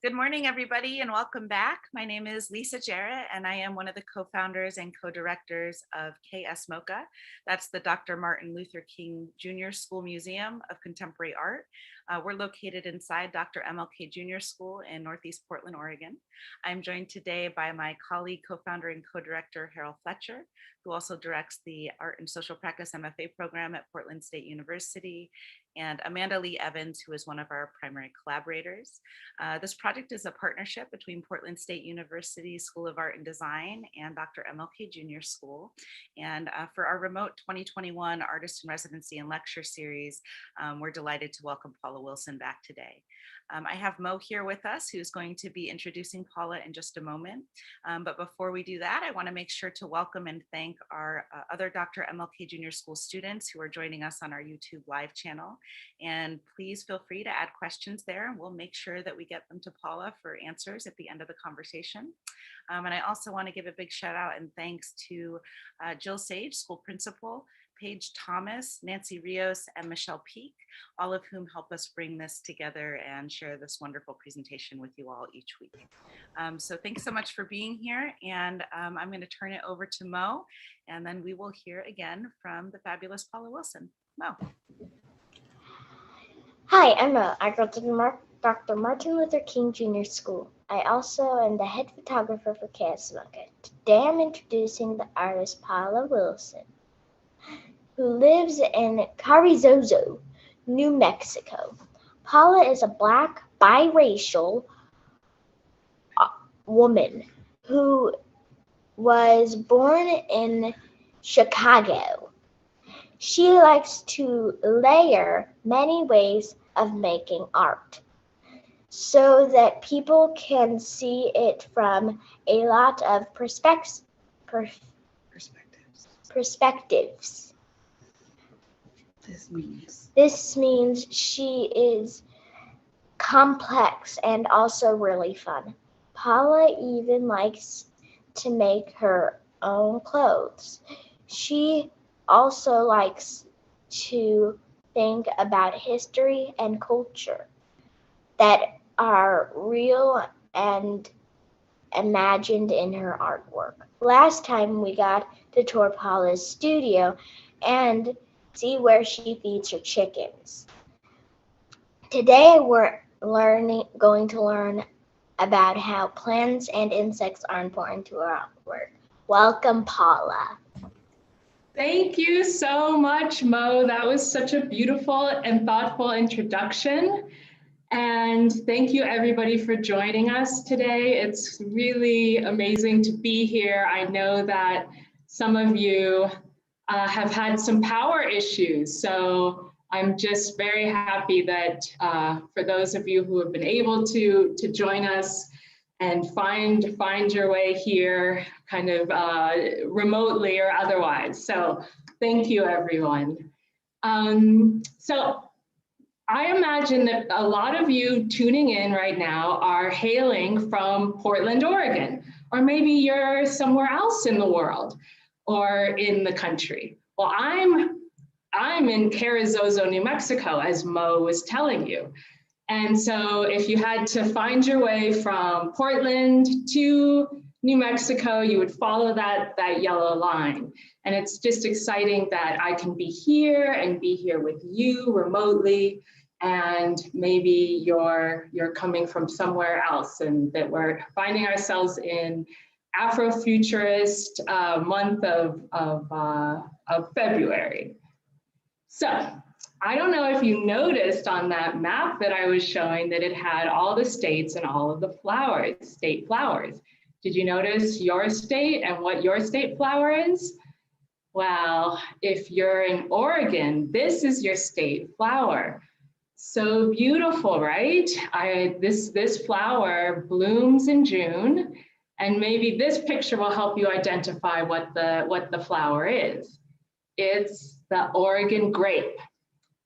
Good morning, everybody, and welcome back. My name is Lisa Jarrett, and I am one of the co-founders and co-directors of KSMoCA. That's the Dr. Martin Luther King Jr School Museum of Contemporary Art. We're located inside Dr. MLK Jr School in Northeast Portland, Oregon. I'm joined today by my colleague, co-founder and co-director, Harrell Fletcher, who also directs the Art and Social Practice MFA program at Portland State University, and Amanda Lee Evans, who is one of our primary collaborators. This project is a partnership between Portland State University School of Art and Design and Dr. MLK Jr School. And for our remote 2021 Artist in Residency and Lecture Series, we're delighted to welcome Paula Wilson back today. I have Mo here with us, who's going to be introducing Paula in just a moment. But before we do that, I want to make sure to welcome and thank our other Dr. MLK Jr School students who are joining us on our YouTube live channel. And please feel free to add questions there. We'll make sure that we get them to Paula for answers at the end of the conversation. And I also want to give a big shout out and thanks to Jill Sage, school principal, Paige Thomas, Nancy Rios, and Michelle Peak, all of whom help us bring this together and share this wonderful presentation with you all each week. So thanks so much for being here. And I'm going to turn it over to Mo, and then we will hear again from the fabulous Paula Wilson. Mo. Hi, I'm Mo. I go to Dr. Martin Luther King Jr School. I also am the head photographer for KSMoCA. Today I'm introducing the artist Paula Wilson, who lives in Carrizozo, New Mexico. Paula is a Black biracial woman who was born in Chicago. She likes to layer many ways of making art so that people can see it from a lot of perspectives. This means she is complex and also really fun. Paula even likes to make her own clothes. She also likes to think about history and culture that are real and imagined in her artwork. Last time we got to tour Paula's studio and see where she feeds her chickens. Today we're going to learn about how plants and insects are important to our artwork. Welcome, Paula. Thank you so much, Mo. That was such a beautiful and thoughtful introduction. And thank you everybody for joining us today. It's really amazing to be here. I know that some of you have had some power issues. So I'm just very happy that for those of you who have been able to join us and find your way here kind of remotely or otherwise. So thank you, everyone. So I imagine that a lot of you tuning in right now are hailing from Portland, Oregon, or maybe you're somewhere else in the world or in the country. Well, I'm in Carrizozo, New Mexico, as Mo was telling you. And so if you had to find your way from Portland to New Mexico, you would follow that yellow line. And it's just exciting that I can be here and be here with you remotely. And maybe you're coming from somewhere else, and that we're finding ourselves in Afrofuturist month of February. So I don't know if you noticed on that map that I was showing that it had all the states and all of the flowers, state flowers. Did you notice your state and what your state flower is? Well, if you're in Oregon, this is your state flower. So beautiful, right? This flower blooms in June, and maybe this picture will help you identify what the flower is. It's the Oregon grape,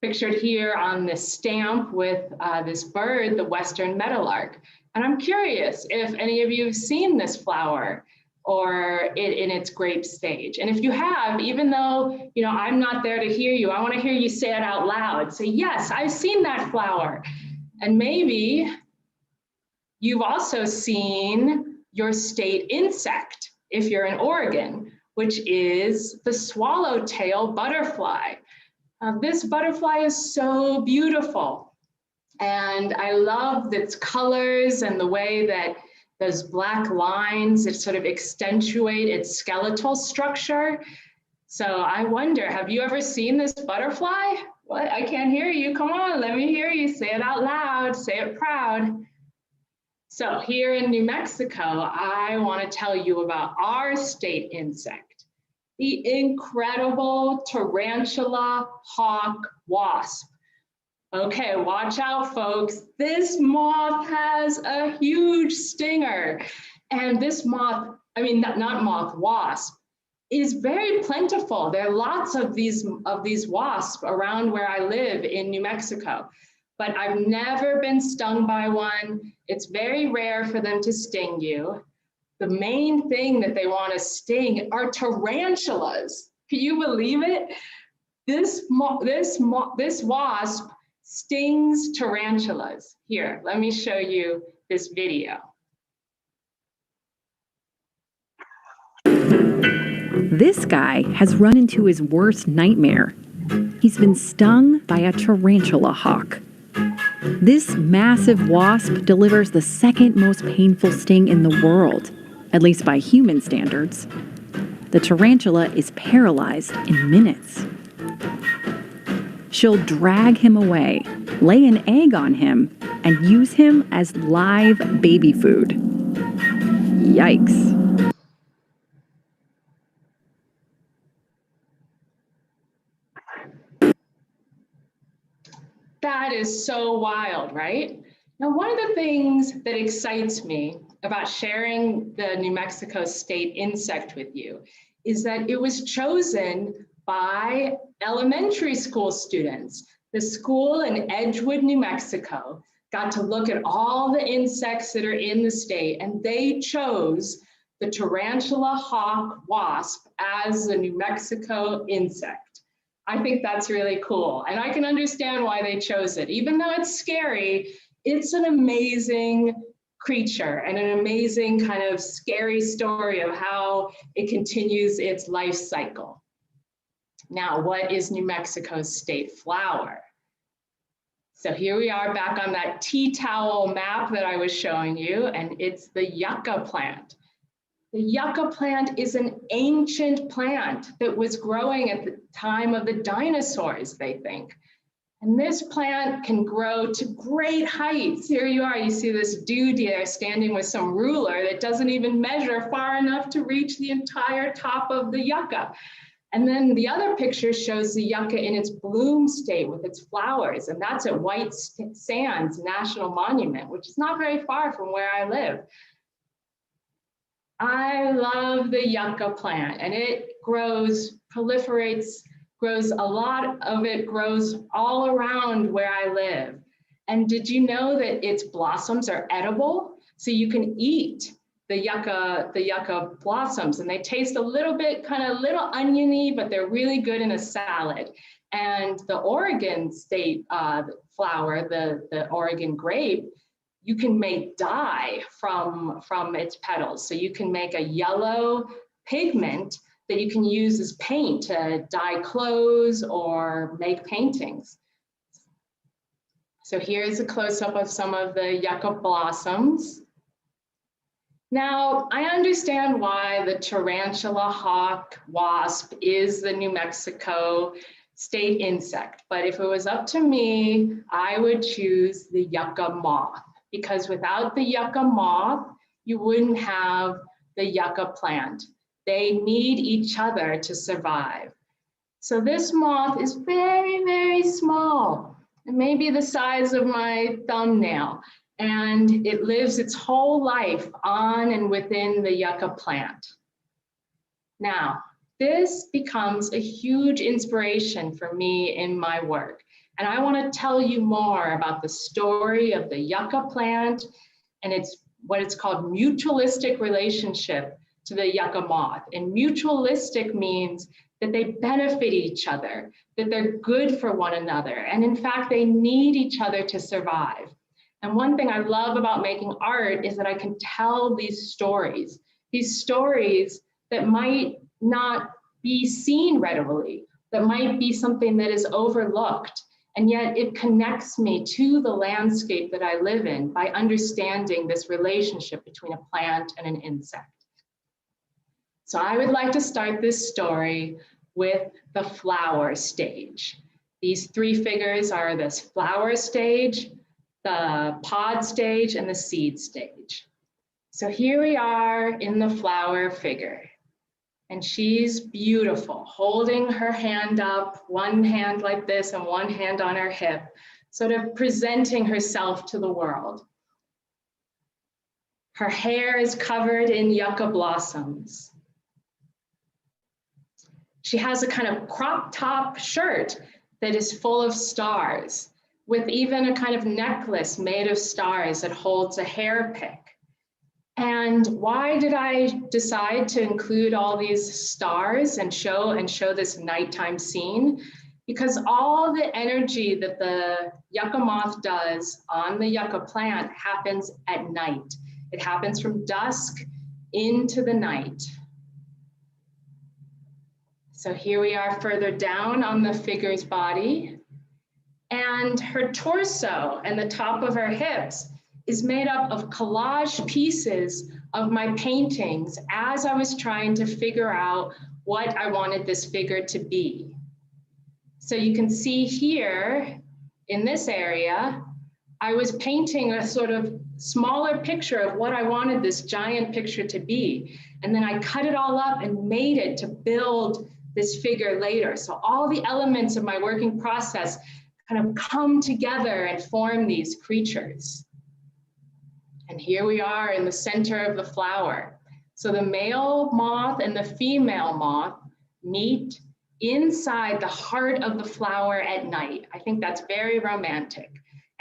pictured here on this stamp with this bird, the western meadowlark. And I'm curious if any of you have seen this flower or in its grape stage. And if you have, even though I'm not there to hear you, I want to hear you say it out loud. Say, yes, I've seen that flower. And maybe You've also seen your state insect, if you're in Oregon, which is the swallowtail butterfly. This butterfly is so beautiful. And I love its colors and the way that those black lines that sort of accentuate its skeletal structure. So I wonder, have you ever seen this butterfly? What? I can't hear you. Come on, let me hear you. Say it out loud. Say it proud. So here in New Mexico, I want to tell you about our state insect, the incredible tarantula hawk wasp. Okay, watch out, folks. This moth has a huge stinger. And this moth, I mean, not moth, wasp, is very plentiful. There are lots of these wasps around where I live in New Mexico, but I've never been stung by one. It's very rare for them to sting you. The main thing that they want to sting are tarantulas. Can you believe it? This wasp stings tarantulas. Here, let me show you this video. This guy has run into his worst nightmare. He's been stung by a tarantula hawk. This massive wasp delivers the second most painful sting in the world, at least by human standards. The tarantula is paralyzed in minutes. She'll drag him away, lay an egg on him, and use him as live baby food. Yikes. That is so wild, right? Now, one of the things that excites me about sharing the New Mexico state insect with you is that it was chosen by elementary school students. The school in Edgewood, New Mexico, got to look at all the insects that are in the state, and they chose the tarantula hawk wasp as the New Mexico insect. I think that's really cool. And I can understand why they chose it. Even though it's scary, it's an amazing creature and an amazing kind of scary story of how it continues its life cycle. Now, what is New Mexico's state flower? So here we are back on that tea towel map that I was showing you, and it's the yucca plant. The yucca plant is an ancient plant that was growing at the time of the dinosaurs, they think. And this plant can grow to great heights. Here you are, you see this dude here standing with some ruler that doesn't even measure far enough to reach the entire top of the yucca. And then the other picture shows the yucca in its bloom state with its flowers, and that's at White Sands National Monument, which is not very far from where I live. I love the yucca plant, and it grows, proliferates, grows, a lot of it grows all around where I live. And did you know that its blossoms are edible? So you can eat the yucca blossoms, and they taste a little bit, kind of little oniony, but they're really good in a salad. And the Oregon state flower, the Oregon grape, you can make dye from its petals. So you can make a yellow pigment that you can use as paint to dye clothes or make paintings. So here's a close-up of some of the yucca blossoms. Now, I understand why the tarantula hawk wasp is the New Mexico state insect, but if it was up to me, I would choose the yucca moth, because without the yucca moth, you wouldn't have the yucca plant. They need each other to survive. So this moth is very, very small, and maybe the size of my thumbnail, and it lives its whole life on and within the yucca plant. Now, this becomes a huge inspiration for me in my work. And I want to tell you more about the story of the yucca plant and what it's called mutualistic relationship to the yucca moth. And mutualistic means that they benefit each other, that they're good for one another. And in fact, they need each other to survive. And one thing I love about making art is that I can tell these stories that might not be seen readily, that might be something that is overlooked. And yet it connects me to the landscape that I live in by understanding this relationship between a plant and an insect. So I would like to start this story with the flower stage. These three figures are this flower stage, the pod stage, and the seed stage. So here we are in the flower figure, and she's beautiful, holding her hand up, one hand like this and one hand on her hip, sort of presenting herself to the world. Her hair is covered in yucca blossoms. She has a kind of crop top shirt that is full of stars, with even a kind of necklace made of stars that holds a hair pick. And why did I decide to include all these stars and show this nighttime scene? Because all the energy that the yucca moth does on the yucca plant happens at night. It happens from dusk into the night. So here we are further down on the figure's body, and her torso and the top of her hips is made up of collage pieces of my paintings as I was trying to figure out what I wanted this figure to be. So you can see here in this area, I was painting a sort of smaller picture of what I wanted this giant picture to be. And then I cut it all up and made it to build this figure later. So all the elements of my working process kind of come together and form these creatures. And here we are in the center of the flower. So the male moth and the female moth meet inside the heart of the flower at night. I think that's very romantic.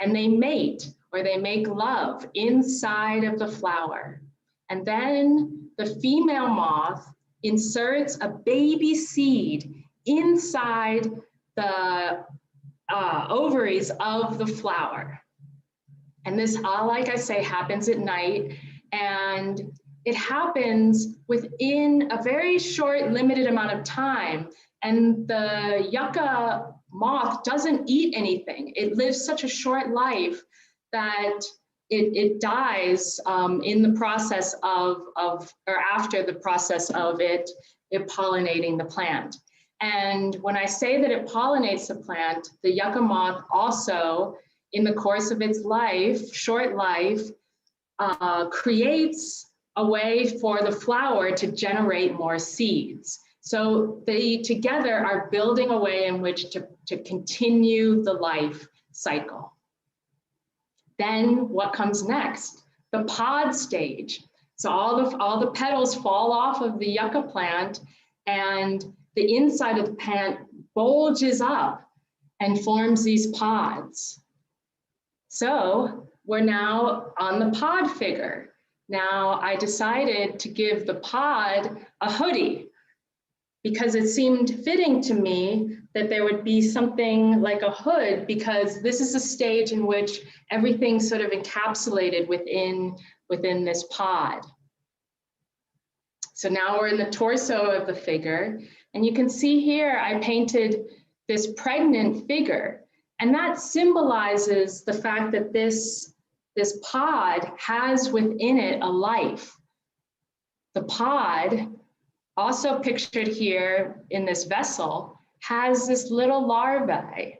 And they mate, or they make love inside of the flower. And then the female moth inserts a baby seed inside the ovaries of the flower. And this, like I say, happens at night, and it happens within a very short, limited amount of time. And the yucca moth doesn't eat anything. It lives such a short life that it dies in the process or after the process of it pollinating the plant. And when I say that it pollinates the plant, the yucca moth also, in the course of its life, short life, creates a way for the flower to generate more seeds. So they together are building a way in which to continue the life cycle. Then what comes next? The pod stage. So all the petals fall off of the yucca plant, and the inside of the plant bulges up and forms these pods. So we're now on the pod figure. Now I decided to give the pod a hoodie because it seemed fitting to me that there would be something like a hood, because this is a stage in which everything's sort of encapsulated within this pod. So now we're in the torso of the figure, and you can see here I painted this pregnant figure, and that symbolizes the fact that this pod has within it a life. The pod, also pictured here in this vessel, has this little larvae.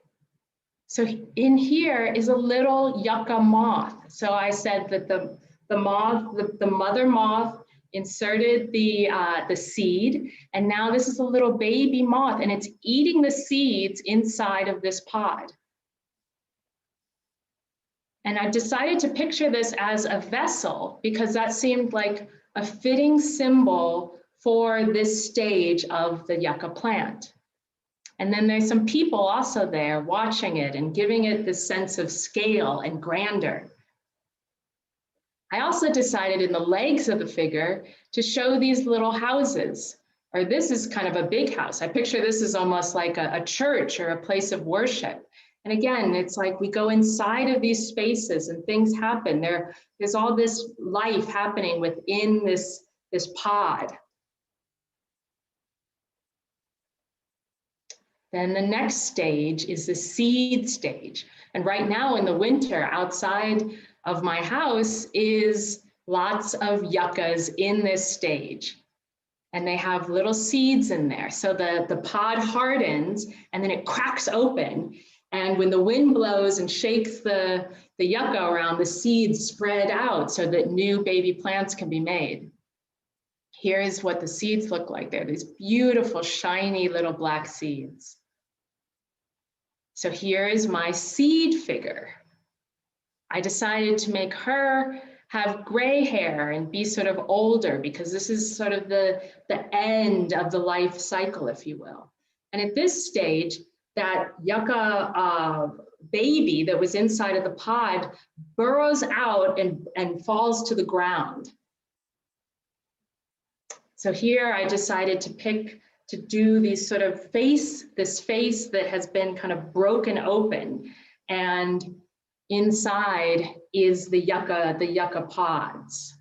So in here is a little yucca moth. So I said that the mother moth inserted the seed, and now this is a little baby moth, and it's eating the seeds inside of this pod. And I decided to picture this as a vessel because that seemed like a fitting symbol for this stage of the yucca plant. And then there's some people also there watching it and giving it this sense of scale and grandeur. I also decided in the legs of the figure to show these little houses, or this is kind of a big house. I picture this as almost like a church or a place of worship. And again, it's like we go inside of these spaces and things happen. There's all this life happening within this pod. Then the next stage is the seed stage. And right now in the winter, outside of my house is lots of yuccas in this stage. And they have little seeds in there. So the pod hardens and then it cracks open. And when the wind blows and shakes the yucca around, the seeds spread out so that new baby plants can be made. Here's what the seeds look like. They're these beautiful, shiny little black seeds. So here is my seed figure. I decided to make her have gray hair and be sort of older because this is sort of the end of the life cycle, if you will. And at this stage, that yucca baby that was inside of the pod burrows out and falls to the ground. So here I decided to do these sort of this face that has been kind of broken open, and inside is the yucca pods.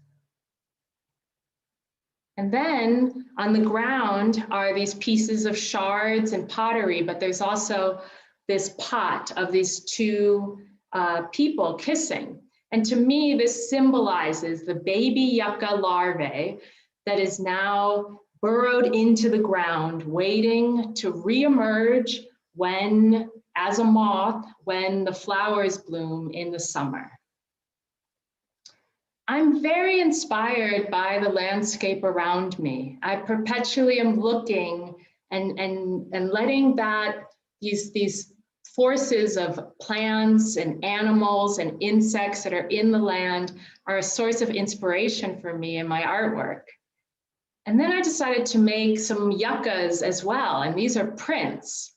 And then on the ground are these pieces of shards and pottery, but there's also this pot of these two people kissing. And to me, this symbolizes the baby yucca larvae that is now burrowed into the ground, waiting to reemerge as a moth, when the flowers bloom in the summer. I'm very inspired by the landscape around me. I perpetually am looking and letting these forces of plants and animals and insects that are in the land are a source of inspiration for me in my artwork. And then I decided to make some yuccas as well, and these are prints.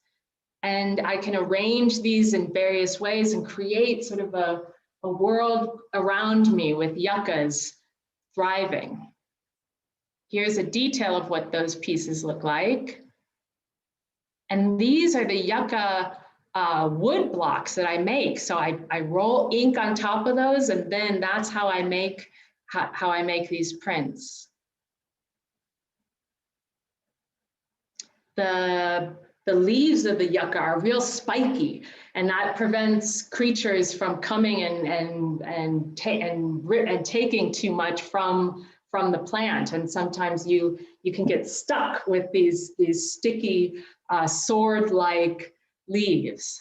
And I can arrange these in various ways and create sort of a world around me with yuccas thriving. Here's a detail of what those pieces look like. And these are the yucca wood blocks that I make. So I roll ink on top of those, and then that's how I make these prints. The leaves of the yucca are real spiky, and that prevents creatures from coming and taking too much from the plant. And sometimes you can get stuck with these sticky sword-like leaves.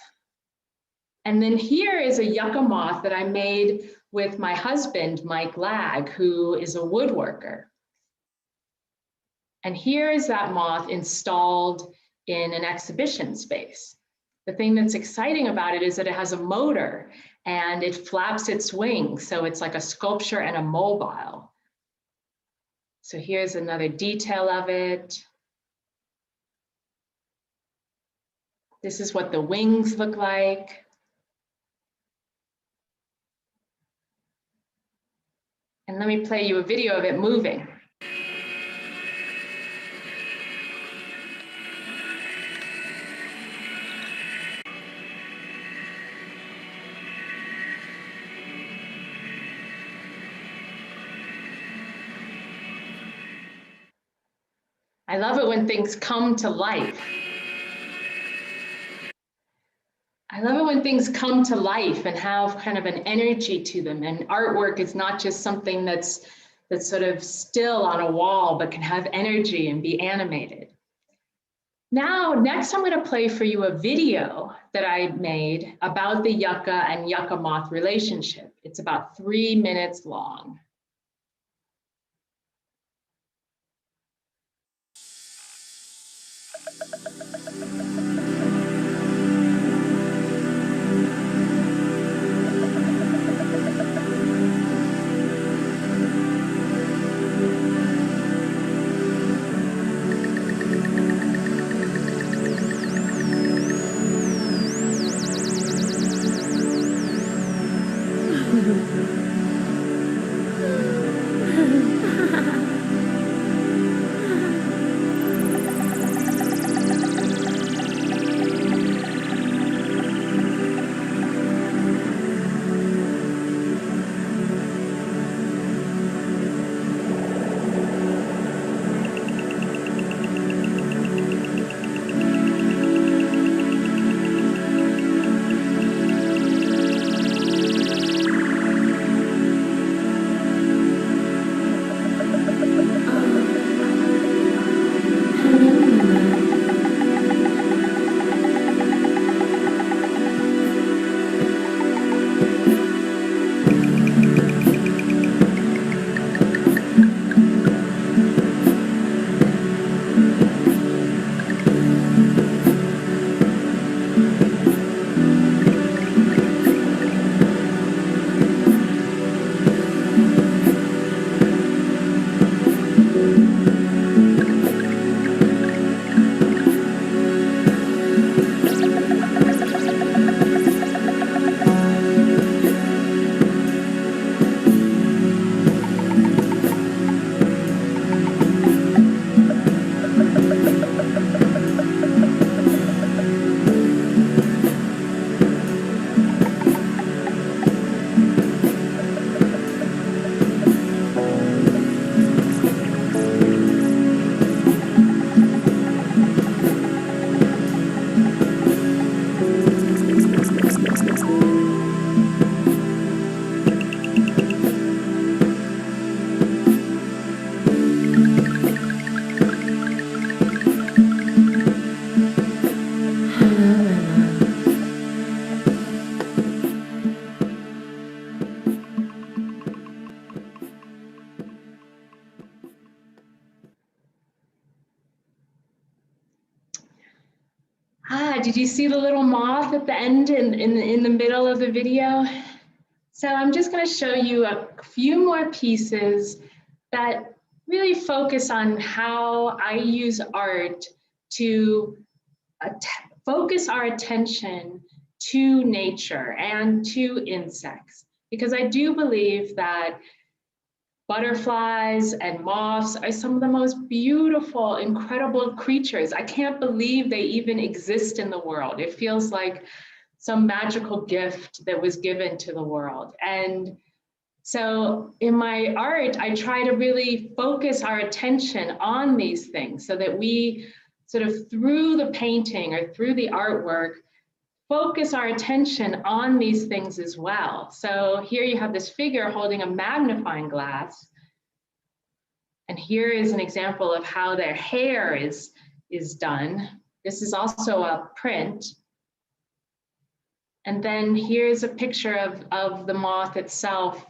And then here is a yucca moth that I made with my husband, Mike Lag, who is a woodworker. And here is that moth installed in an exhibition space. The thing that's exciting about it is that it has a motor and it flaps its wings. So it's like a sculpture and a mobile. So here's another detail of it. This is what the wings look like. And let me play you a video of it moving. I love it when things come to life. I love it when things come to life and have kind of an energy to them. And artwork is not just something that's sort of still on a wall, but can have energy and be animated. Now, next I'm going to play for you a video that I made about the yucca and yucca moth relationship. It's about 3 minutes long. did you see the little moth at the end in the middle of the video? So I'm just going to show you a few more pieces that really focus on how I use art to focus our attention to nature and to insects, because I do believe that butterflies and moths are some of the most beautiful, incredible creatures. I can't believe they even exist in the world. It feels like some magical gift that was given to the world. And so in my art, I try to really focus our attention on these things so that we sort of through the painting or through the artwork, focus our attention on these things as well. So here you have this figure holding a magnifying glass. And here is an example of how their hair is done. This is also a print. And then here's a picture of the moth itself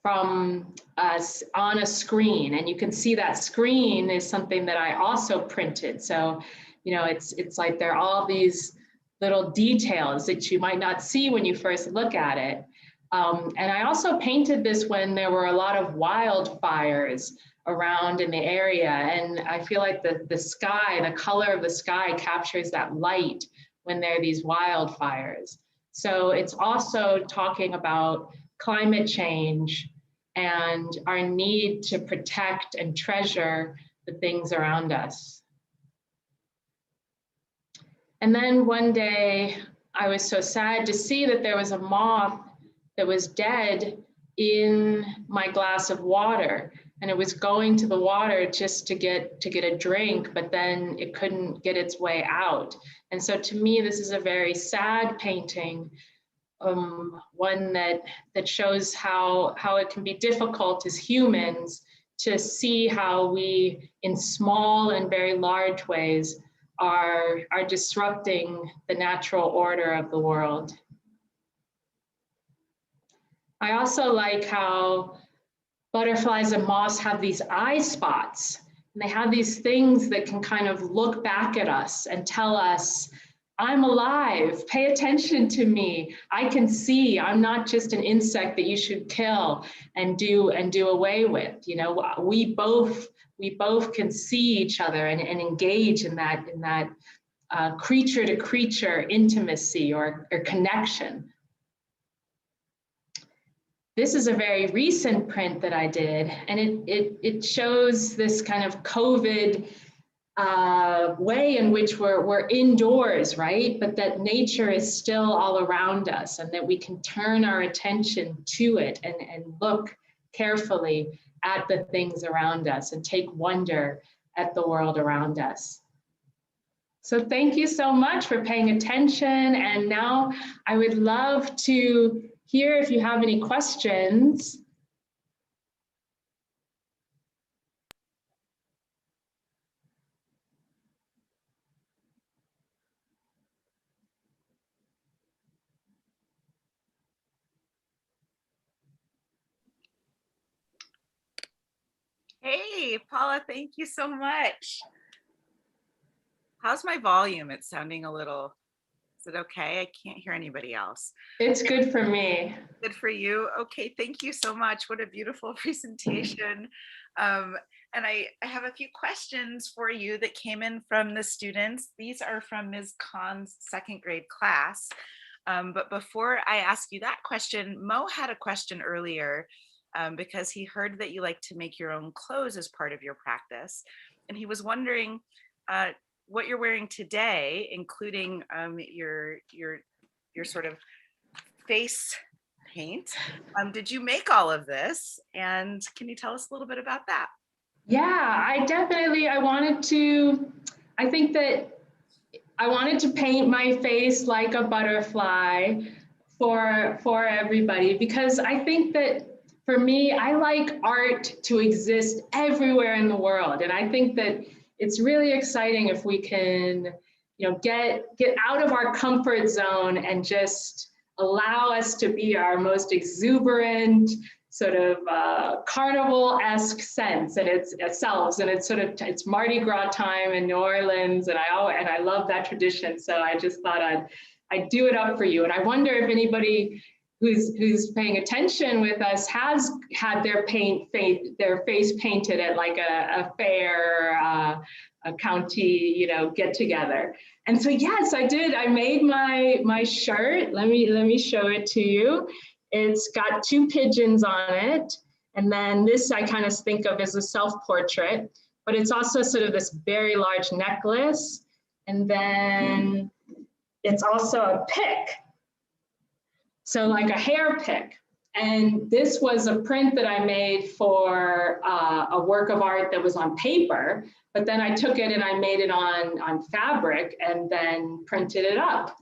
from us on a screen. And you can see that screen is something that I also printed. So, you know, it's like there are all these little details that you might not see when you first look at it. And I also painted this when there were a lot of wildfires around in the area. And I feel like the sky, the color of the sky captures that light when there are these wildfires. So it's also talking about climate change and our need to protect and treasure the things around us. And then one day I was so sad to see that there was a moth that was dead in my glass of water, and it was going to the water just to get a drink, but then it couldn't get its way out. And so to me, this is a very sad painting, one that shows how it can be difficult as humans to see how we, in small and very large ways, are disrupting the natural order of the world. I also like how butterflies and moths have these eye spots, and they have these things that can kind of look back at us and tell us, I'm alive, pay attention to me, I can see, I'm not just an insect that you should kill and do away with. You know, we both can see each other and engage in that creature to creature intimacy or connection. This is a very recent print that I did, and it shows this kind of COVID way in which we're indoors, right? But that nature is still all around us, and that we can turn our attention to it and look carefully at the things around us and take wonder at the world around us. So thank you so much for paying attention. And now I would love to hear if you have any questions. Hey, Paula, thank you so much. How's my volume? It's sounding a little, is it okay? I can't hear anybody else. It's good for me. Good for you. Okay, thank you so much. What a beautiful presentation. And I have a few questions for you that came in from the students. These are from Ms. Khan's second grade class. But before I ask you that question, Mo had a question earlier because he heard that you like to make your own clothes as part of your practice. And he was wondering what you're wearing today, including your sort of face paint. Did you make all of this? And can you tell us a little bit about that? Yeah, I wanted to paint my face like a butterfly for everybody, because I think that for me, I like art to exist everywhere in the world. And I think that it's really exciting if we can, you know, get out of our comfort zone and just allow us to be our most exuberant, sort of carnival-esque sense, and it's selves, and it's sort of, it's Mardi Gras time in New Orleans, and I love that tradition. So I just thought I'd do it up for you. And I wonder if anybody who's paying attention with us has had their face painted at like a fair, a county, you know, get together. And so yes, I did. I made my shirt. Let me show it to you. It's got 2 pigeons on it. And then this I kind of think of as a self-portrait, but it's also sort of this very large necklace. And then it's also a pick. So like a hair pick. And this was a print that I made for a work of art that was on paper, but then I took it and I made it on fabric and then printed it up.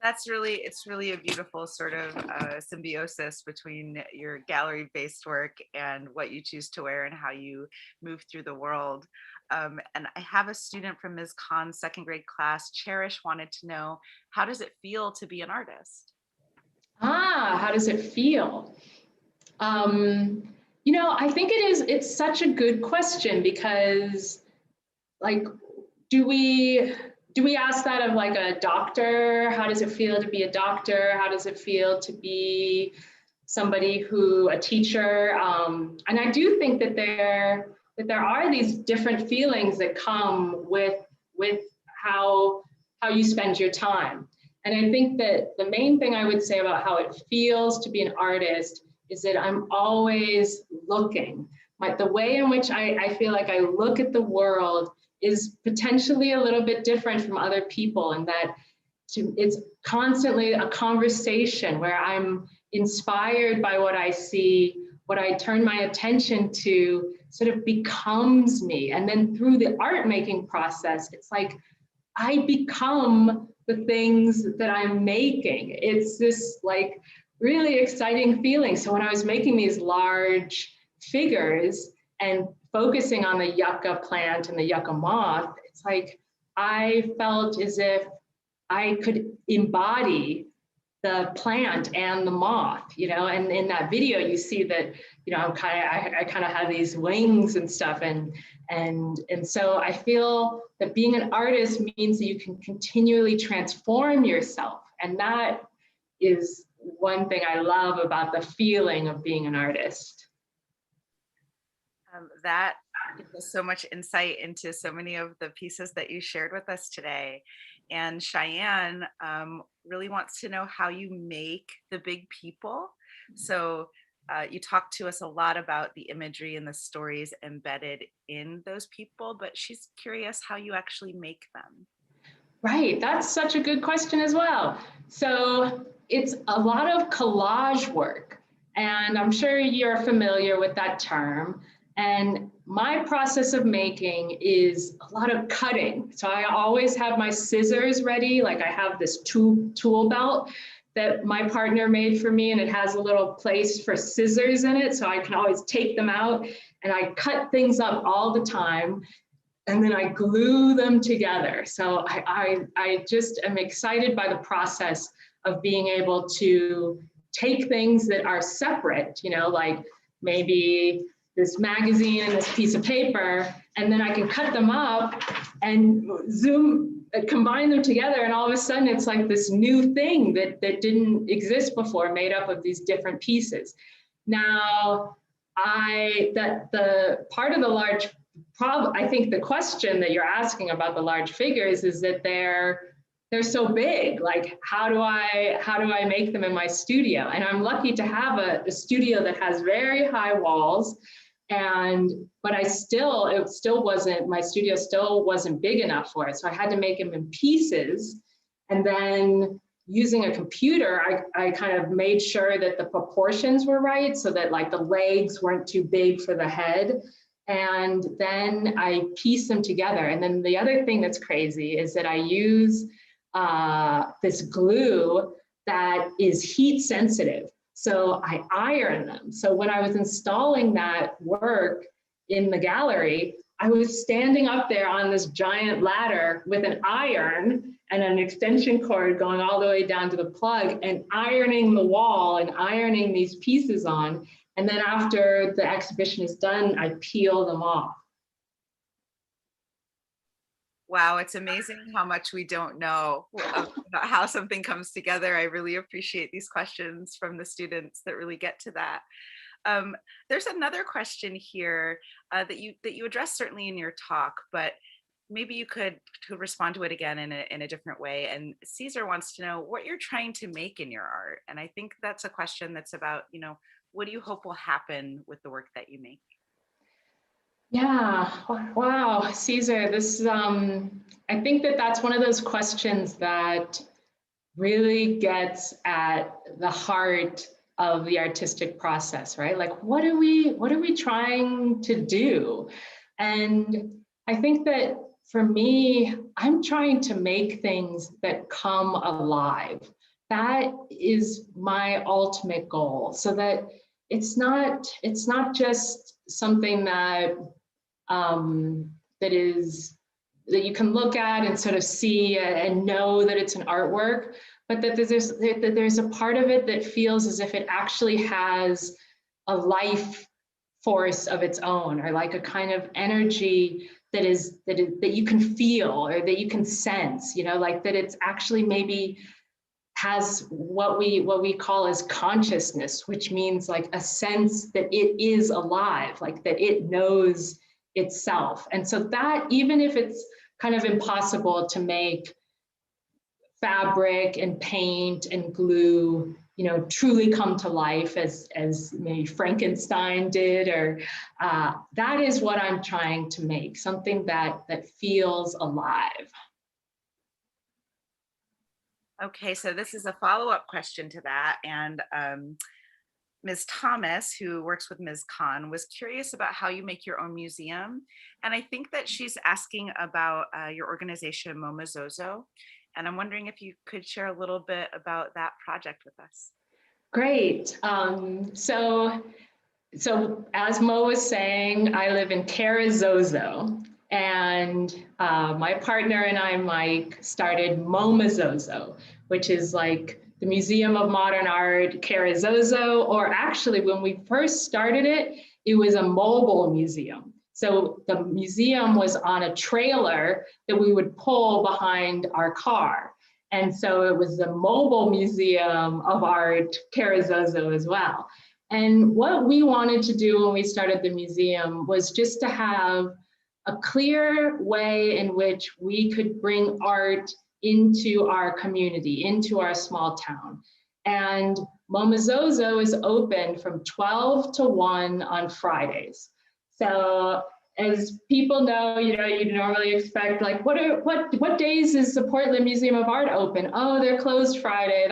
It's really a beautiful sort of symbiosis between your gallery-based work and what you choose to wear and how you move through the world. And I have a student from Ms. Khan's 2nd grade class, Cherish, wanted to know, how does it feel to be an artist? How does it feel? You know, I think it's such a good question, because like, do we ask that of like a doctor? How does it feel to be a doctor? How does it feel to be somebody a teacher? And I do think that there are these different feelings that come with how you spend your time. And I think that the main thing I would say about how it feels to be an artist is that I'm always looking. Like the way in which I feel like I look at the world is potentially a little bit different from other people, and that it's constantly a conversation where I'm inspired by what I see, what I turn my attention to sort of becomes me. And then through the art making process, it's like I become the things that I'm making. It's this like really exciting feeling. So when I was making these large figures and focusing on the Yucca plant and the Yucca Moth, it's like I felt as if I could embody the plant and the moth, you know. And in that video, you see that, you know, I kind of have these wings and stuff, and so I feel that being an artist means that you can continually transform yourself, and that is one thing I love about the feeling of being an artist. That gives us so much insight into so many of the pieces that you shared with us today. And Cheyenne really wants to know how you make the big people. So you talked to us a lot about the imagery and the stories embedded in those people, but she's curious how you actually make them. Right, that's such a good question as well. So it's a lot of collage work, and I'm sure you're familiar with that term. And my process of making is a lot of cutting. So I always have my scissors ready. Like I have this tool belt that my partner made for me, and it has a little place for scissors in it. So I can always take them out, and I cut things up all the time, and then I glue them together. So I just am excited by the process of being able to take things that are separate, you know, like maybe this magazine and this piece of paper, and then I can cut them up and combine them together, and all of a sudden it's like this new thing that didn't exist before, made up of these different pieces. Now, the part of the large problem, I think the question that you're asking about the large figures is that they're so big. Like, how do I make them in my studio? And I'm lucky to have a studio that has very high walls. But my studio still wasn't big enough for it. So I had to make them in pieces. And then using a computer, I kind of made sure that the proportions were right, so that like the legs weren't too big for the head. And then I piece them together. And then the other thing that's crazy is that I use this glue that is heat sensitive. So I iron them. So when I was installing that work in the gallery, I was standing up there on this giant ladder with an iron, and an extension cord going all the way down to the plug and ironing the wall and ironing these pieces on. And then after the exhibition is done, I peel them off. Wow, it's amazing how much we don't know about how something comes together. I really appreciate these questions from the students that really get to that. There's another question here that you addressed certainly in your talk, but maybe you could respond to it again in a different way. And Caesar wants to know what you're trying to make in your art. And I think that's a question that's about, what do you hope will happen with the work that you make? Yeah, wow, Caesar, this I think that's one of those questions that really gets at the heart of the artistic process, right? Like, what are we trying to do? And I think that for me, I'm trying to make things that come alive. That is my ultimate goal, so that it's not just something that that you can look at and sort of see and know that it's an artwork, but that there's a part of it that feels as if it actually has a life force of its own, or like a kind of energy that you can feel or that you can sense, like that it's actually maybe has what we call as consciousness, which means like a sense that it is alive, like that it knows itself. And so that, even if it's kind of impossible to make fabric and paint and glue, truly come to life as maybe Frankenstein did, or that is what I'm trying to make, something that feels alive. Okay, so this is a follow-up question to that. And Ms. Thomas, who works with Ms. Khan, was curious about how you make your own museum. And I think that she's asking about your organization, Momazozo. And I'm wondering if you could share a little bit about that project with us. Great. So as Mo was saying, I live in Carrizozo. And my partner and I, Mike, started Momazozo, which is like the Museum of Modern Art Carrizozo, or actually when we first started it, it was a mobile museum. So the museum was on a trailer that we would pull behind our car. And so it was the Mobile Museum of Art Carrizozo as well. And what we wanted to do when we started the museum was just to have a clear way in which we could bring art into our community, into our small town. And Momazozo is open from 12 to 1 on Fridays. So as people know, you normally expect like, what days is the Portland Museum of Art open? Oh, they're closed Friday.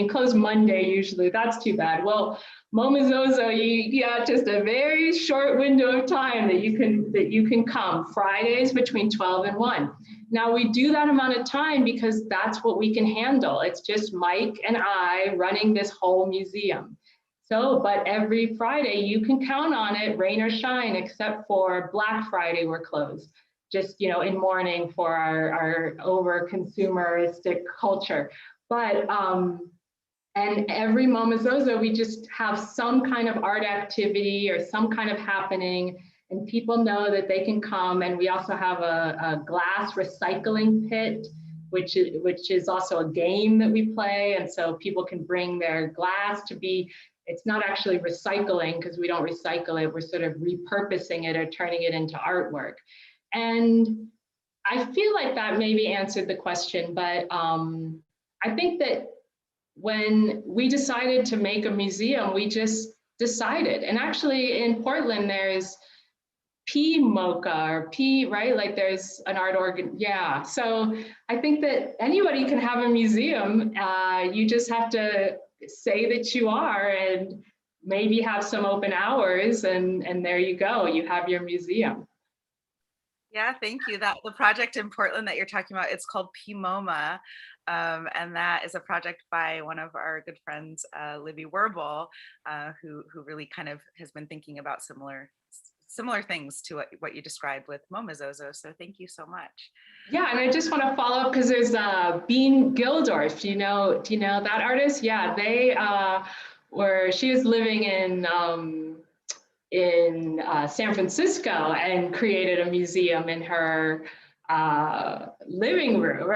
Closed Monday usually. That's too bad. Well, Momazozo, you got just a very short window of time that you can come, Fridays between 12 and 1. Now we do that amount of time because that's what we can handle. It's just Mike and I running this whole museum. So, but every Friday you can count on it, rain or shine, except for Black Friday, we're closed. Just, in mourning for our over consumeristic culture. But, and every Momazozo, we just have some kind of art activity or some kind of happening, and people know that they can come. And we also have a glass recycling pit, which is also a game that we play. And so people can bring their glass to be, it's not actually recycling because we don't recycle it. We're sort of repurposing it or turning it into artwork. And I feel like that maybe answered the question, but I think that when we decided to make a museum, we just decided. And actually in Portland, there's KSMoCA or P, right? Like there's an art organ. Yeah. So I think that anybody can have a museum. You just have to say that you are and maybe have some open hours, and there you go. You have your museum. Yeah, thank you. The project in Portland that you're talking about, it's called PMOMA. And that is a project by one of our good friends, Libby Werble, who really kind of has been thinking about similar similar things to what you described with Momozozo. So thank you so much. Yeah, and I just want to follow up because there's Bean Gildorf. Do you know that artist? Yeah, they she was living in San Francisco and created a museum in her living room or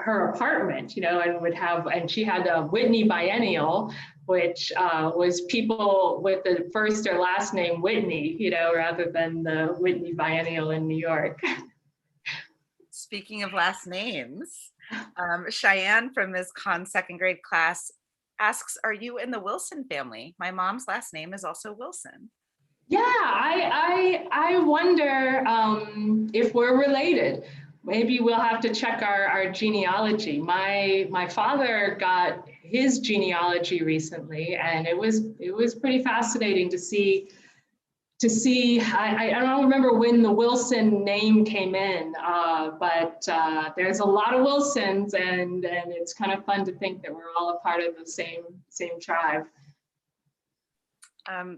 her apartment, and she had a Whitney Biennial, which was people with the first or last name Whitney, rather than the Whitney Biennial in New York. Speaking of last names, Cheyenne from Ms. Khan's second grade class asks, are you in the Wilson family? My mom's last name is also Wilson. Yeah, I wonder if we're related. Maybe we'll have to check our genealogy. My father got his genealogy recently, and it was pretty fascinating to see. I don't remember when the Wilson name came in, but there's a lot of Wilsons, and it's kind of fun to think that we're all a part of the same tribe.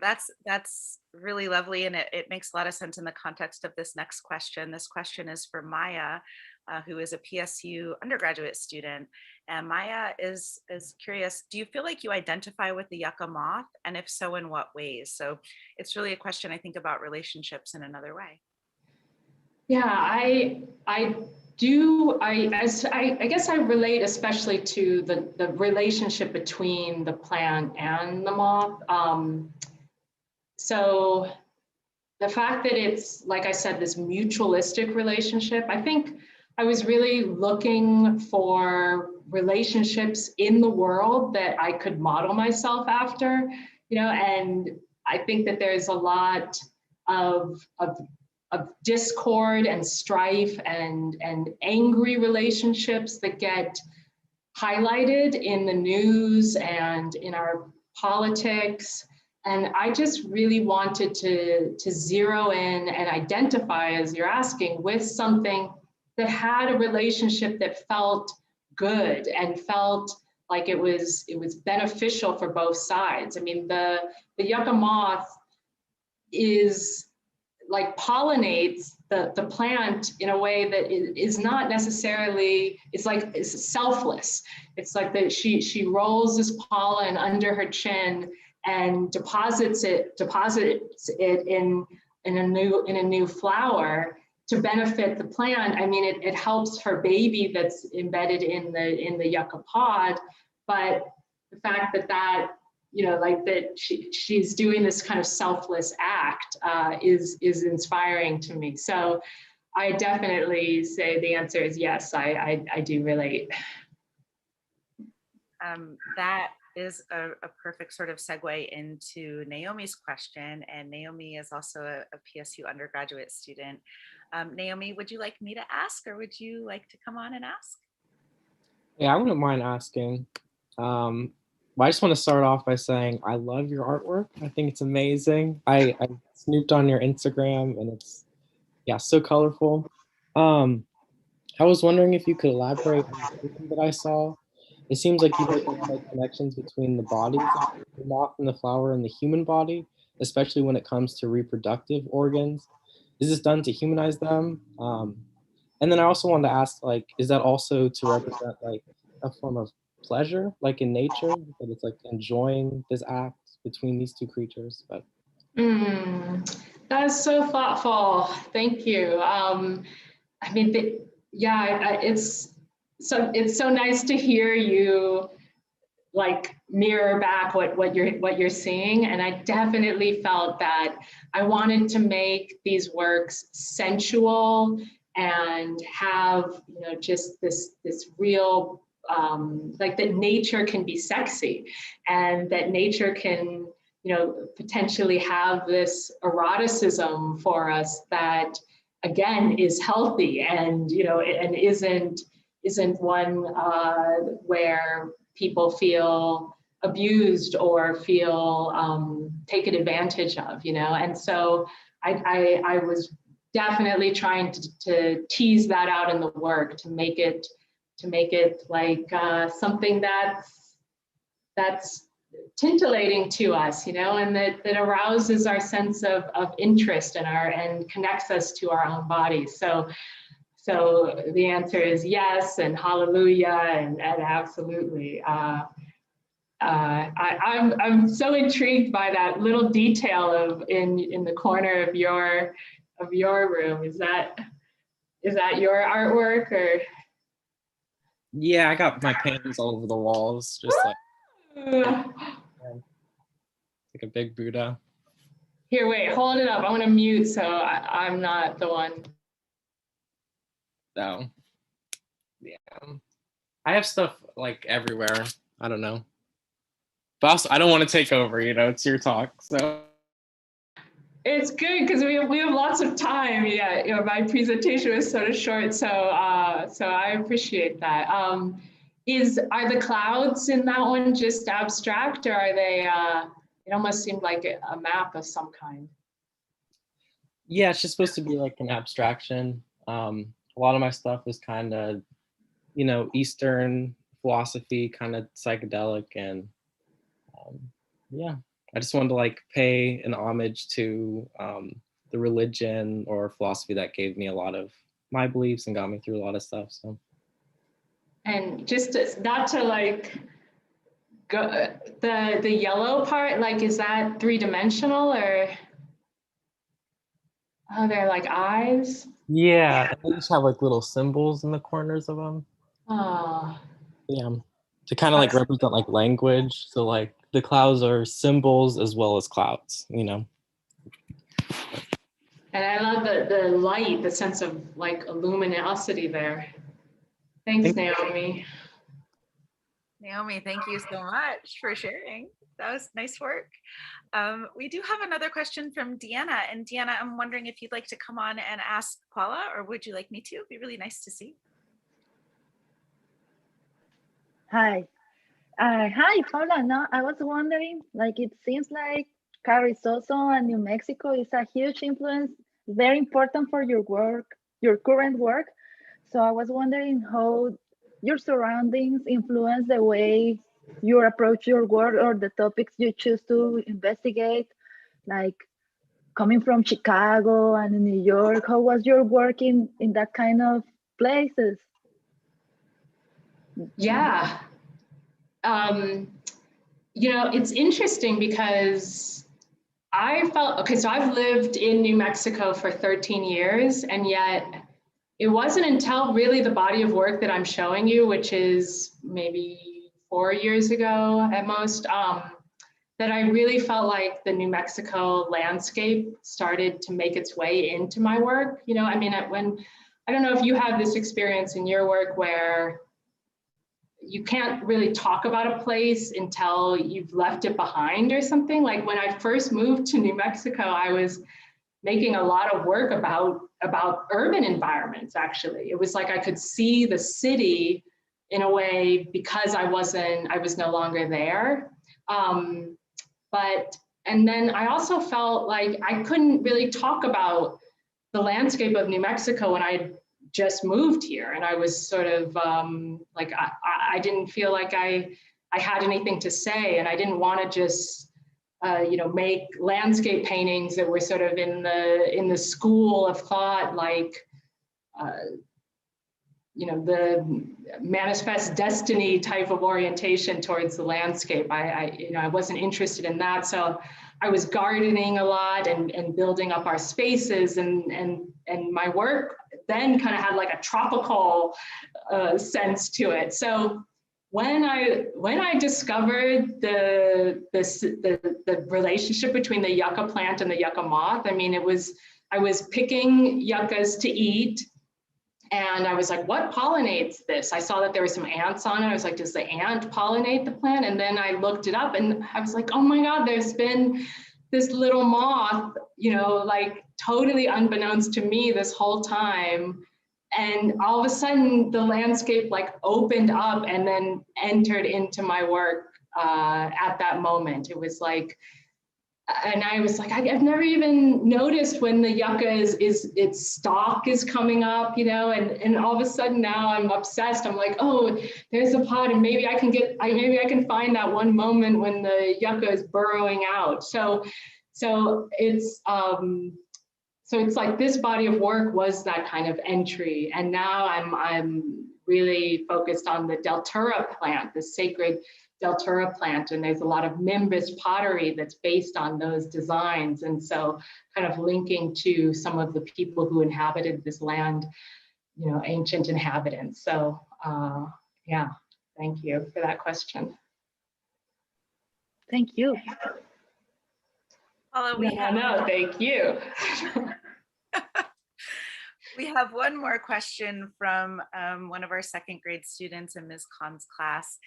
That's really lovely, and it makes a lot of sense in the context of this next question. This question is for Maya, who is a PSU undergraduate student. And Maya is curious, do you feel like you identify with the Yucca Moth? And if so, in what ways? So it's really a question, I think, about relationships in another way. Yeah, I do. I guess I relate especially to the relationship between the plant and the moth. So the fact that it's, like I said, this mutualistic relationship, I think I was really looking for relationships in the world that I could model myself after, and I think that there's a lot of discord and strife and angry relationships that get highlighted in the news and in our politics. And I just really wanted to zero in and identify, as you're asking, with something that had a relationship that felt good and felt like it was beneficial for both sides. I mean, the Yucca Moth is like pollinates the plant in a way that is not necessarily, it's selfless. It's like that she rolls this pollen under her chin and deposits it in a new flower to benefit the plant. I mean, it helps her baby that's embedded in the yucca pod, but the fact that she's doing this kind of selfless act is inspiring to me. So I definitely say the answer is yes, I do relate. That is a perfect sort of segue into Naomi's question. And Naomi is also a PSU undergraduate student. Naomi, would you like me to ask, or would you like to come on and ask? Yeah, I wouldn't mind asking. I just want to start off by saying I love your artwork. I think it's amazing. I snooped on your Instagram, and it's, yeah, so colorful. I was wondering if you could elaborate on something that I saw. It seems like you make a lot of connections between the bodies of the moth and the flower and the human body, especially when it comes to reproductive organs. Is this done to humanize them? And then I also wanted to ask, is that also to represent a form of pleasure, like in nature, that it's like enjoying this act between these two creatures? But that is so thoughtful. Thank you. I mean, it's so nice to hear you mirror back what you're seeing. And I definitely felt that I wanted to make these works sensual and have just this real that nature can be sexy, and that nature can potentially have this eroticism for us that again is healthy and and isn't one where people feel abused or feel taken advantage of, and so I was definitely trying to tease that out in the work to make it like something that's tintillating to us, you know, and that arouses our sense of interest and connects us to our own bodies. So the answer is yes, and hallelujah, and absolutely. I'm so intrigued by that little detail in the corner of your room. Is that your artwork, or? Yeah, I got my paintings all over the walls, just like a big Buddha. Here, wait, hold it up. I want to mute so I'm not the one. So, yeah, I have stuff like everywhere. I don't know, but also I don't want to take over. You know, it's your talk, so. It's good because we have lots of time. Yeah, you know, my presentation was sort of short, so I appreciate that. Are the clouds in that one just abstract, or are they? It almost seemed like a map of some kind. Yeah, it's just supposed to be like an abstraction. A lot of my stuff is kind of, you know, Eastern philosophy, kind of psychedelic, and yeah. I just wanted to like pay an homage to the religion or philosophy that gave me a lot of my beliefs and got me through a lot of stuff. So, and just not to like go the yellow part, like, is that 3-dimensional, or they're like eyes? Yeah, they just have like little symbols in the corners of them. Oh, yeah, to kind of like represent like language. So like the clouds are symbols as well as clouds, you know. And I love the light, the sense of like luminosity there. Thanks, Naomi. Naomi, thank you so much for sharing. That was nice work. We do have another question from Deanna. And Deanna, I'm wondering if you'd like to come on and ask Paula, or would you like me to? It'd be really nice to see. Hi. Hi, Paula. No, I was wondering, like, it seems like Carrizozo and New Mexico is a huge influence, very important for your work, your current work. So I was wondering how your surroundings influence the way you approach your work or the topics you choose to investigate, like coming from Chicago and New York. How was your work in that kind of places? Yeah. You know, it's interesting because I felt, okay, so I've lived in New Mexico for 13 years, and yet it wasn't until really the body of work that I'm showing you, which is maybe 4 years ago at most, that I really felt like the New Mexico landscape started to make its way into my work. You know, I mean, I don't know if you have this experience in your work where you can't really talk about a place until you've left it behind or something. Like when I first moved to New Mexico, I was making a lot of work about urban environments, actually. It was like I could see the city in a way because I was no longer there. And then I also felt like I couldn't really talk about the landscape of New Mexico when I just moved here, and I was sort of like I didn't feel like I had anything to say, and I didn't want to just you know, make landscape paintings that were sort of in the school of thought, like you know, the manifest destiny type of orientation towards the landscape. You know, I wasn't interested in that, so I was gardening a lot and building up our spaces, and my work then kind of had like a tropical sense to it. So when I discovered the relationship between the yucca plant and the yucca moth, I mean, I was picking yuccas to eat, and I was like, what pollinates this? I saw that there were some ants on it. I was like, does the ant pollinate the plant? And then I looked it up, and I was like, oh my God, there's been this little moth, you know, like totally unbeknownst to me this whole time. And all of a sudden the landscape like opened up and then entered into my work at that moment. It was like, and I was like, I've never even noticed when the yucca its stalk is coming up, you know, and all of a sudden now I'm obsessed. I'm like, oh, there's a pod, and maybe I can find that one moment when the yucca is burrowing out. So it's like this body of work was that kind of entry, and now I'm really focused on the Deltura plant, the sacred Deltura plant, and there's a lot of Mimbus pottery that's based on those designs, and so kind of linking to some of the people who inhabited this land, you know, ancient inhabitants. So yeah, thank you for that question. Thank you. Paula, Thank you. We have one more question from one of our second grade students in Ms. Khan's class.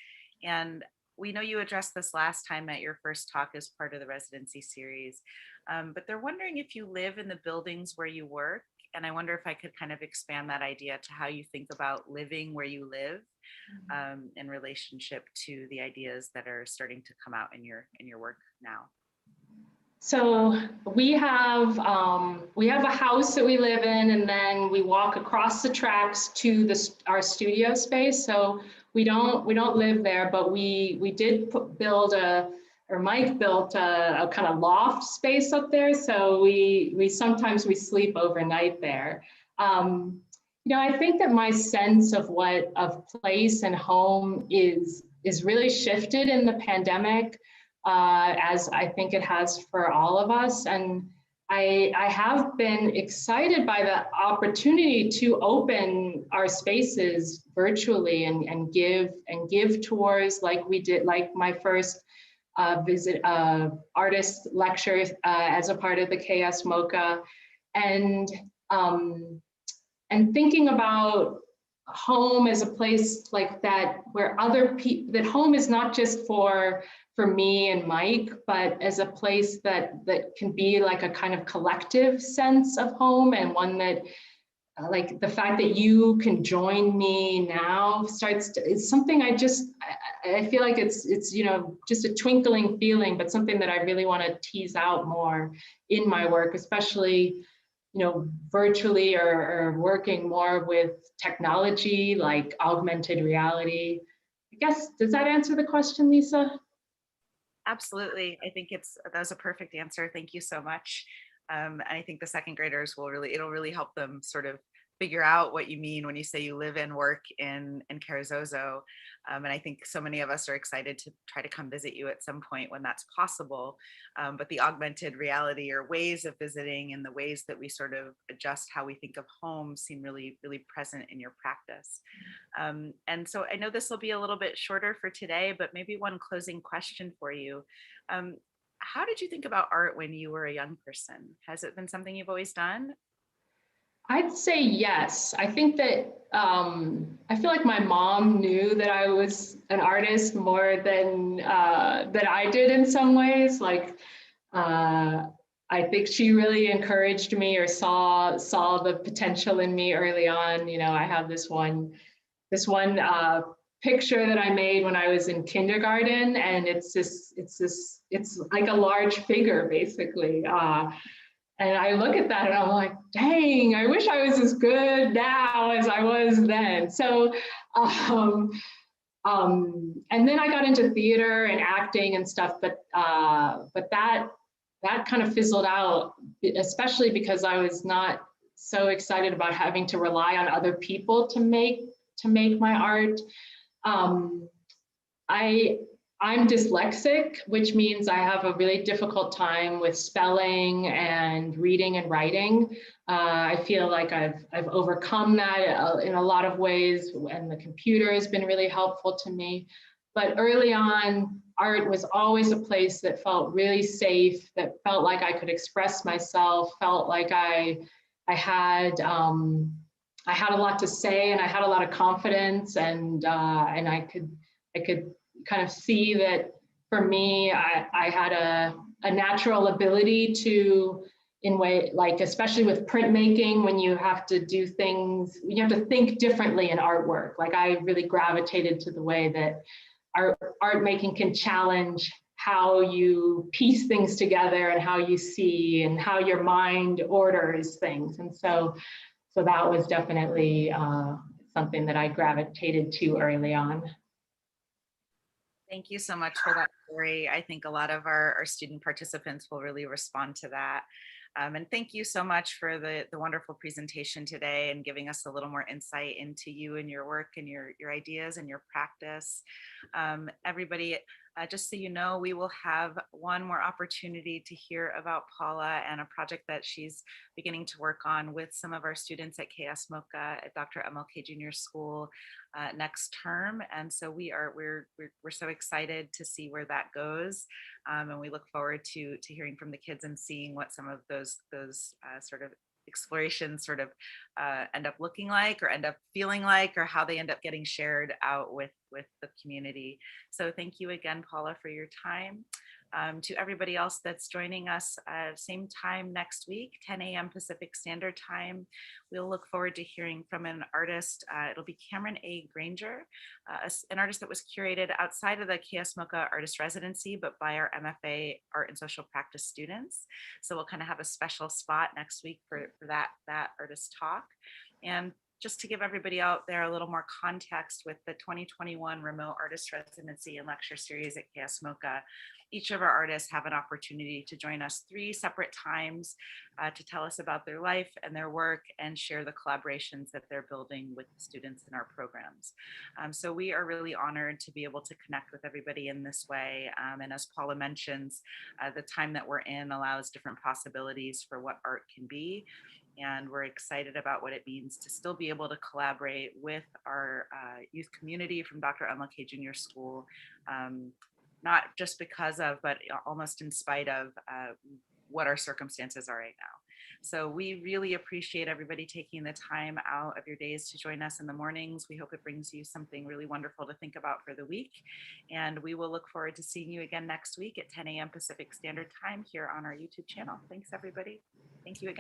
And we know you addressed this last time at your first talk as part of the residency series, but they're wondering if you live in the buildings where you work. And I wonder if I could kind of expand that idea to how you think about living where you live in relationship to the ideas that are starting to come out in your work now. So we have a house that we live in, and then we walk across the tracks to our studio space. So we don't live there, but we did Mike built a kind of loft space up there. So we sometimes sleep overnight there. You know, I think that my sense of place and home is really shifted in the pandemic. As I think it has for all of us. And I have been excited by the opportunity to open our spaces virtually and give tours like we did, like my first artist lecture as a part of the KSMoCA, and thinking about home as a place like that, where other people, that home is not just for me and Mike, but as a place that can be like a kind of collective sense of home, and one that like the fact that you can join me now it's something I feel like it's you know, just a twinkling feeling, but something that I really want to tease out more in my work, especially, you know, virtually or working more with technology like augmented reality. I guess, does that answer the question, Lisa? Absolutely. I think that was a perfect answer. Thank you so much. And I think the second graders it'll really help them sort of figure out what you mean when you say you live and work in Carrizozo. And I think so many of us are excited to try to come visit you at some point when that's possible. But the augmented reality or ways of visiting and the ways that we sort of adjust how we think of home seem really, really present in your practice. And so I know this will be a little bit shorter for today, but maybe one closing question for you. How did you think about art when you were a young person? Has it been something you've always done? I'd say yes. I think that I feel like my mom knew that I was an artist more than that I did in some ways. Like I think she really encouraged me or saw the potential in me early on. You know, I have this one picture that I made when I was in kindergarten, and it's like a large figure basically. And I look at that and I'm like, dang, I wish I was as good now as I was then. So, and then I got into theater and acting and stuff, but that kind of fizzled out, especially because I was not so excited about having to rely on other people to make my art. I'm dyslexic, which means I have a really difficult time with spelling and reading and writing. I feel like I've overcome that in a lot of ways, and the computer has been really helpful to me. But early on, art was always a place that felt really safe, that felt like I could express myself, felt like I had a lot to say, and I had a lot of confidence, and I could kind of see that for me, I had a natural ability to, in way, like especially with printmaking, when you have to do things, you have to think differently in artwork. Like I really gravitated to the way that art making can challenge how you piece things together and how you see and how your mind orders things. And so that was definitely something that I gravitated to early on. Thank you so much for that story. I think a lot of our student participants will really respond to that. And thank you so much for the wonderful presentation today and giving us a little more insight into you and your work and your ideas and your practice. Everybody, just so you know, we will have one more opportunity to hear about Paula and a project that she's beginning to work on with some of our students at KSMoCA at Dr MLK Jr School next term. And so we're so excited to see where that goes. And we look forward to hearing from the kids and seeing what some of those sort of explorations sort of end up looking like or end up feeling like, or how they end up getting shared out with the community. So thank you again, Paula, for your time. To everybody else that's joining us same time next week, 10 a.m. Pacific Standard Time. We'll look forward to hearing from an artist. It'll be Cameron A. Granger, an artist that was curated outside of the KSMoCA Artist Residency, but by our MFA Art and Social Practice students. So we'll kind of have a special spot next week for that artist talk. And just to give everybody out there a little more context with the 2021 Remote Artist Residency and Lecture Series at KSMoCA, each of our artists have an opportunity to join us 3 separate times to tell us about their life and their work and share the collaborations that they're building with the students in our programs. So we are really honored to be able to connect with everybody in this way. And as Paula mentions, the time that we're in allows different possibilities for what art can be. And we're excited about what it means to still be able to collaborate with our youth community from Dr. MLK Jr School, not just because of, but almost in spite of what our circumstances are right now. So we really appreciate everybody taking the time out of your days to join us in the mornings. We hope it brings you something really wonderful to think about for the week. And we will look forward to seeing you again next week at 10 a.m. Pacific Standard Time here on our YouTube channel. Thanks, everybody. Thank you again.